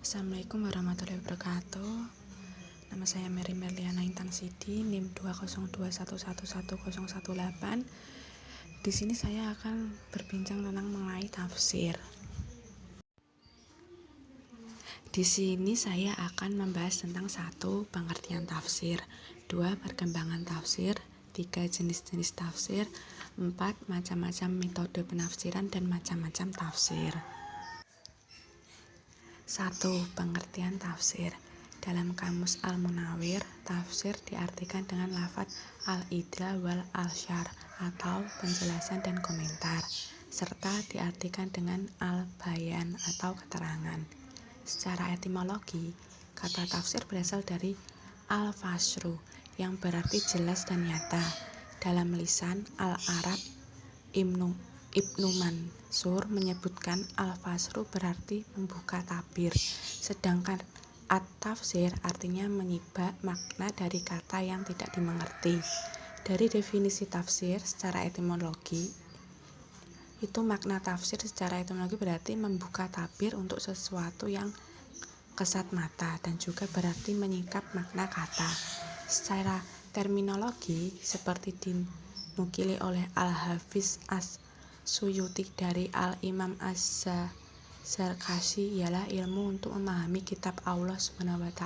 Assalamualaikum warahmatullahi wabarakatuh. Nama saya Mary Merliana Intan Sidi, NIM 202111118. Di sini saya akan berbincang tentang mengenai tafsir. Di sini saya akan membahas tentang 1. Pengertian tafsir, 2. Perkembangan tafsir, 3. Jenis-jenis tafsir, 4. Macam-macam metode penafsiran dan macam-macam tafsir. 1. Pengertian tafsir. Dalam Kamus Al-Munawwir, tafsir diartikan dengan lafadz al-idlal wal al-syarh atau penjelasan dan komentar, serta diartikan dengan al-bayan atau keterangan. Secara etimologi, kata tafsir berasal dari al-fasru yang berarti jelas dan nyata. Dalam lisan Al-Arab, Ibnu Mansur menyebutkan al-fasru berarti membuka tabir, sedangkan at-tafsir artinya menyibak makna dari kata yang tidak dimengerti. Dari definisi tafsir secara etimologi, itu makna tafsir secara etimologi berarti membuka tabir untuk sesuatu yang kesat mata dan juga berarti menyingkap makna kata. Secara terminologi, seperti dinukili oleh Al-Hafiz As-Suyuti dari Al-Imam Az-Zarkashi, ialah ilmu untuk memahami kitab Allah SWT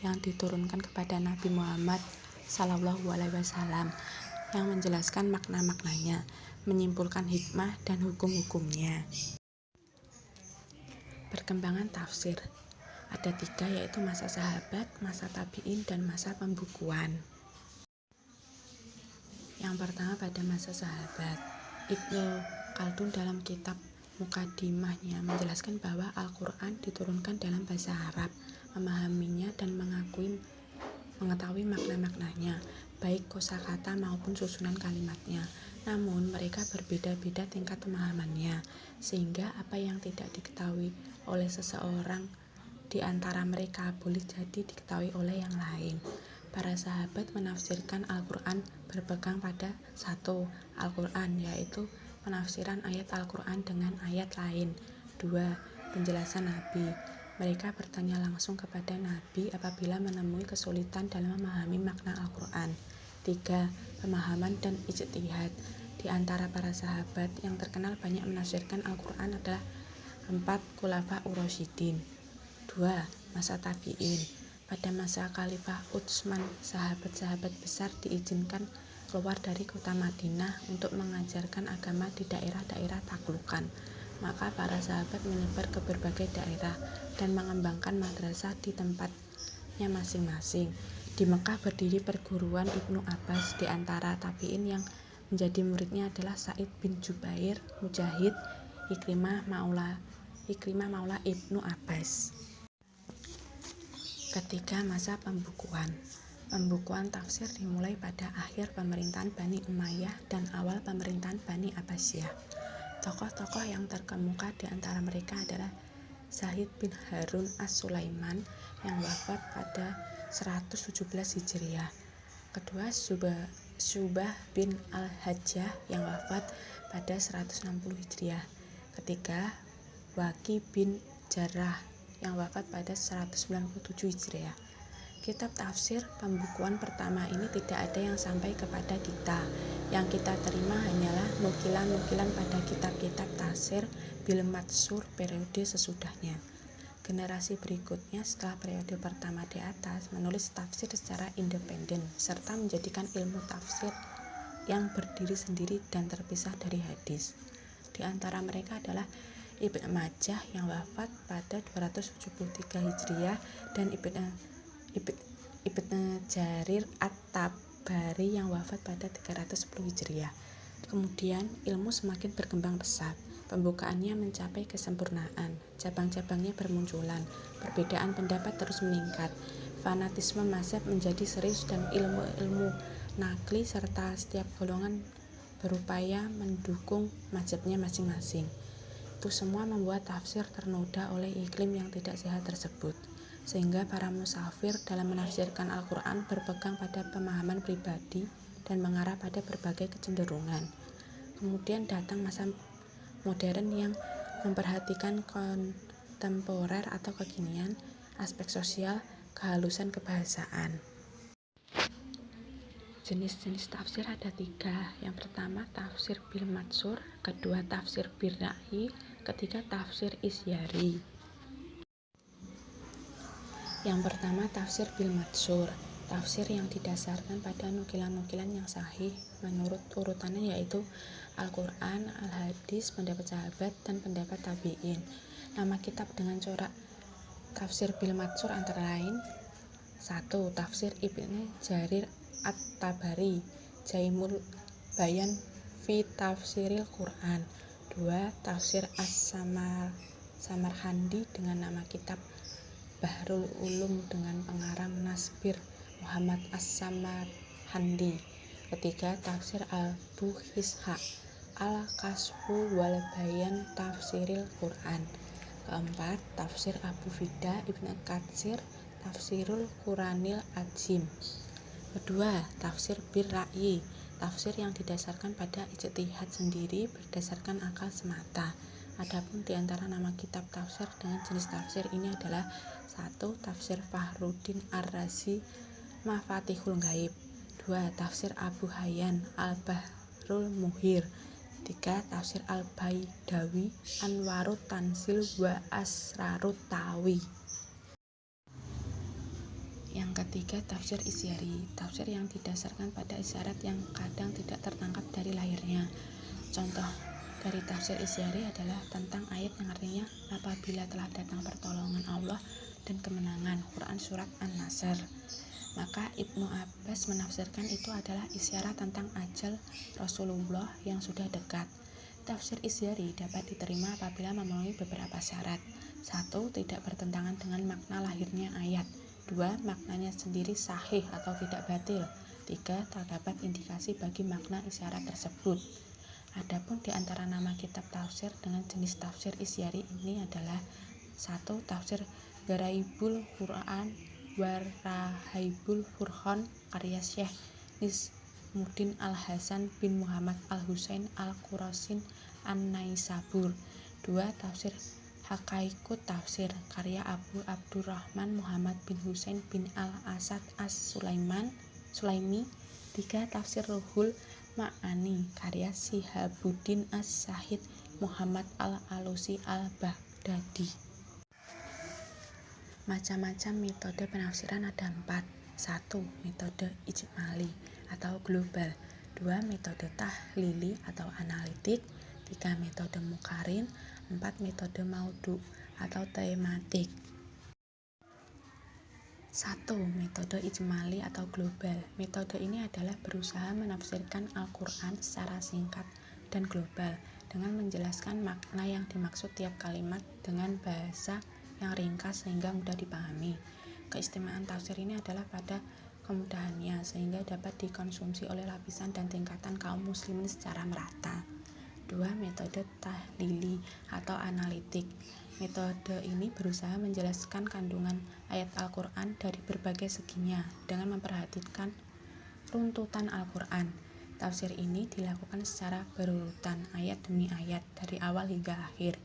yang diturunkan kepada Nabi Muhammad SAW, yang menjelaskan makna-maknanya, menyimpulkan hikmah dan hukum-hukumnya. Perkembangan tafsir ada 3, yaitu masa sahabat, masa tabi'in, dan masa pembukuan. Yang pertama pada masa sahabat, Ibnu Khaldun dalam kitab Mukadimahnya menjelaskan bahwa Al-Quran diturunkan dalam bahasa Arab, memahaminya dan mengetahui makna-maknanya, baik kosakata maupun susunan kalimatnya. Namun mereka berbeda-beda tingkat pemahamannya, sehingga apa yang tidak diketahui oleh seseorang di antara mereka boleh jadi diketahui oleh yang lain. Para sahabat menafsirkan Al-Quran berpegang pada 1. Al-Quran, yaitu penafsiran ayat Al-Quran dengan ayat lain. 2. Penjelasan Nabi. Mereka bertanya langsung kepada Nabi apabila menemui kesulitan dalam memahami makna Al-Quran. 3. Pemahaman dan ijtihad. Di antara para sahabat yang terkenal banyak menafsirkan Al-Quran adalah 4 Khulafa Ur-Rasyidin. 2. Masa tabi'in. Pada masa Khalifah Utsman, sahabat-sahabat besar diizinkan keluar dari kota Madinah untuk mengajarkan agama di daerah-daerah taklukan. Maka para sahabat menyebar ke berbagai daerah dan mengembangkan madrasah di tempatnya masing-masing. Di Mekah berdiri perguruan Ibnu Abbas. Di antara tabi'in yang menjadi muridnya adalah Sa'id bin Jubair, Mujahid, Ikrimah Maula Ibnu Abbas. Ketiga, masa pembukuan. Pembukuan tafsir dimulai pada akhir pemerintahan Bani Umayyah dan awal pemerintahan Bani Abbasiyah. Tokoh-tokoh yang terkemuka di antara mereka adalah Zahid bin Harun As-Sulaiman yang wafat pada 117 Hijriah. Kedua, Syubah bin Al-Hajjah yang wafat pada 160 Hijriah. Ketiga, Waqi bin Jarrah yang wafat pada 197 Hijriah. Kitab tafsir pembukuan pertama ini tidak ada yang sampai kepada kita. Yang kita terima hanyalah nukilan-nukilan pada kitab-kitab tafsir bil matsur periode sesudahnya. Generasi berikutnya setelah periode pertama di atas menulis tafsir secara independen serta menjadikan ilmu tafsir yang berdiri sendiri dan terpisah dari hadis. Di antara mereka adalah Ibnu Majah yang wafat pada 273 Hijriah dan Ibnu Jarir At-Tabari yang wafat pada 310 Hijriah. Kemudian ilmu semakin berkembang pesat. Pembukaannya mencapai kesempurnaan, cabang-cabangnya bermunculan, perbedaan pendapat terus meningkat, fanatisme mazhab menjadi serius dan ilmu-ilmu nakli serta setiap golongan berupaya mendukung mazhabnya masing-masing. Itu semua membuat tafsir ternoda oleh iklim yang tidak sehat tersebut, sehingga para musafir dalam menafsirkan Al-Quran berpegang pada pemahaman pribadi dan mengarah pada berbagai kecenderungan. Kemudian datang masa modern yang memperhatikan temporer atau kekinian, aspek sosial, kehalusan kebahasaan. Jenis-jenis tafsir ada 3. Yang pertama tafsir bil matsur, kedua tafsir bil ra'yi, ketiga tafsir isyari. Yang pertama tafsir bil matsur, tafsir yang didasarkan pada nukilan-nukilan yang sahih menurut urutannya, yaitu Al-Quran, Al-Hadis, pendapat sahabat, dan pendapat tabi'in. Nama kitab dengan corak tafsir bil matsur antara lain: 1. Tafsir Ibnu Jarir At-Tabari, Jaimul Bayan fi Tafsiril Quran. 2. Tafsir As-Samarkhandi dengan nama kitab Bahrul Ulum dengan pengarang Nasbir Muhammad As-Samarkhandi. 3. Tafsir Abu Ishaq Al-Kasfu wal Bayan Tafsiril Quran. 4. Tafsir Abu Fida Ibnu Katsir Tafsirul Quranil Azim. Kedua, tafsir bir ra'yi, tafsir yang didasarkan pada ijtihad sendiri berdasarkan akal semata. Adapun di antara nama kitab tafsir dengan jenis tafsir ini adalah: 1. Tafsir Fakhruddin Ar-Razi Mafatihul Ghaib. 2. Tafsir Abu Hayyan Al-Bahrul Muhir. 3. Tafsir Al-Baidawi Anwarut Tanzil wa Asrarut Tawi. Yang ketiga tafsir isyari, tafsir yang didasarkan pada isyarat yang kadang tidak tertangkap dari lahirnya. Contoh dari tafsir isyari adalah tentang ayat yang artinya apabila telah datang pertolongan Allah dan kemenangan, Quran surat An-Nasr. Maka Ibnu Abbas menafsirkan itu adalah isyarat tentang ajal Rasulullah yang sudah dekat. Tafsir isyari dapat diterima apabila memenuhi beberapa syarat. 1. Tidak bertentangan dengan makna lahirnya ayat. 2. Maknanya sendiri sahih atau tidak batil. 3. Terdapat indikasi bagi makna isyarat tersebut. Adapun di antara nama kitab tafsir dengan jenis tafsir isyari ini adalah: 1. Tafsir Garaibul Quran Warahaibul Furqan karya Syekh Nismuddin Al-Hasan bin Muhammad Al-Husain Al-Qurasin An-Naisabur. 2. Tafsir Haqaiqut Tafsir karya Abu Abdurrahman Muhammad bin Husain bin Al-Asad As-Sulaimi. 3. Tafsir Ruhul Ma'ani karya Shihabuddin As-Syahid Muhammad Al-Alusi Al-Baghdadi. Macam-macam metode penafsiran ada 4. 1. Metode ijmali atau global. 2. Metode tahlili atau analitik. 3. Metode muqarin. 4. Metode maudhu atau tematik. 1. Metode ijmali atau global. Metode ini adalah berusaha menafsirkan Al-Quran secara singkat dan global dengan menjelaskan makna yang dimaksud tiap kalimat dengan bahasa yang ringkas sehingga mudah dipahami. Keistimewaan tafsir ini adalah pada kemudahannya sehingga dapat dikonsumsi oleh lapisan dan tingkatan kaum muslimin secara merata. 2. Metode tahlili atau analitik. Metode ini berusaha menjelaskan kandungan ayat Al-Quran dari berbagai seginya dengan memperhatikan runtutan Al-Quran. Tafsir ini dilakukan secara berurutan ayat demi ayat dari awal hingga akhir.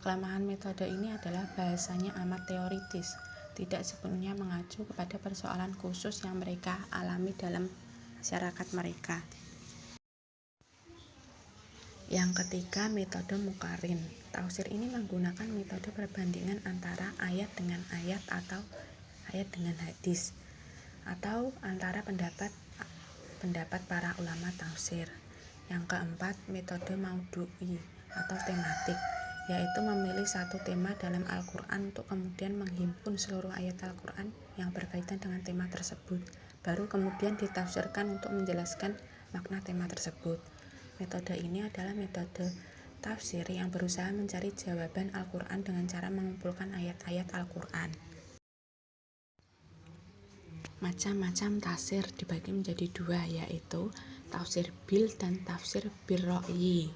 Kelemahan metode ini adalah bahasanya amat teoritis, tidak sepenuhnya mengacu kepada persoalan khusus yang mereka alami dalam masyarakat mereka. Yang ketiga, metode muqarin. Tafsir ini menggunakan metode perbandingan antara ayat dengan ayat atau ayat dengan hadis, atau antara pendapat para ulama tafsir. Yang keempat, metode maudhu'i atau tematik, yaitu memilih satu tema dalam Al-Quran untuk kemudian menghimpun seluruh ayat Al-Quran yang berkaitan dengan tema tersebut, baru kemudian ditafsirkan untuk menjelaskan makna tema tersebut. Metode ini adalah metode tafsir yang berusaha mencari jawaban Al-Quran dengan cara mengumpulkan ayat-ayat Al-Quran. Macam-macam tafsir dibagi menjadi 2, yaitu tafsir bil dan tafsir bir ra'yi.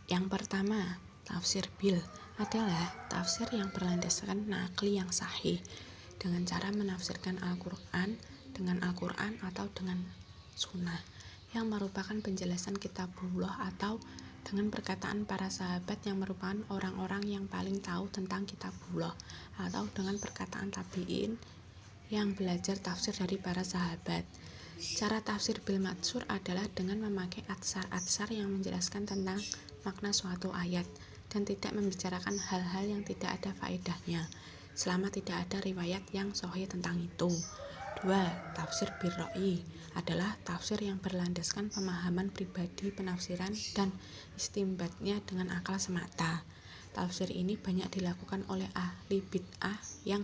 Yang pertama, tafsir bil adalah tafsir yang berlandaskan naqli yang sahih dengan cara menafsirkan Al-Quran dengan Al-Quran atau dengan sunnah, yang merupakan penjelasan kitabullah atau dengan perkataan para sahabat yang merupakan orang-orang yang paling tahu tentang kitabullah, atau dengan perkataan tabi'in yang belajar tafsir dari para sahabat. Cara tafsir bil matsur adalah dengan memakai atsar-atsar yang menjelaskan tentang makna suatu ayat dan tidak membicarakan hal-hal yang tidak ada faedahnya selama tidak ada riwayat yang sahih tentang itu. 2. Tafsir bil ra'yi adalah tafsir yang berlandaskan pemahaman pribadi penafsiran dan istimbatnya dengan akal semata. Tafsir ini banyak dilakukan oleh ahli bid'ah yang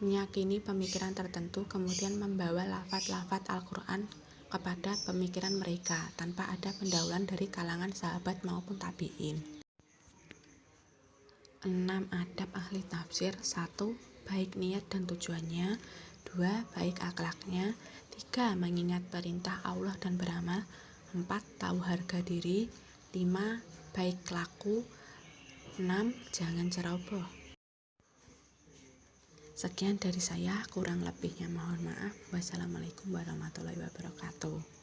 meyakini pemikiran tertentu kemudian membawa lafaz-lafaz Al-Quran kepada pemikiran mereka tanpa ada pendahuluan dari kalangan sahabat maupun tabi'in. 6. Adab ahli tafsir. 1. Baik niat dan tujuannya. 2. Baik akhlaknya. 3. Mengingat perintah Allah dan beramal. 4. Tahu harga diri. 5. Baik laku. 6. Jangan ceroboh. Sekian dari saya, kurang lebihnya mohon maaf. Wassalamualaikum warahmatullahi wabarakatuh.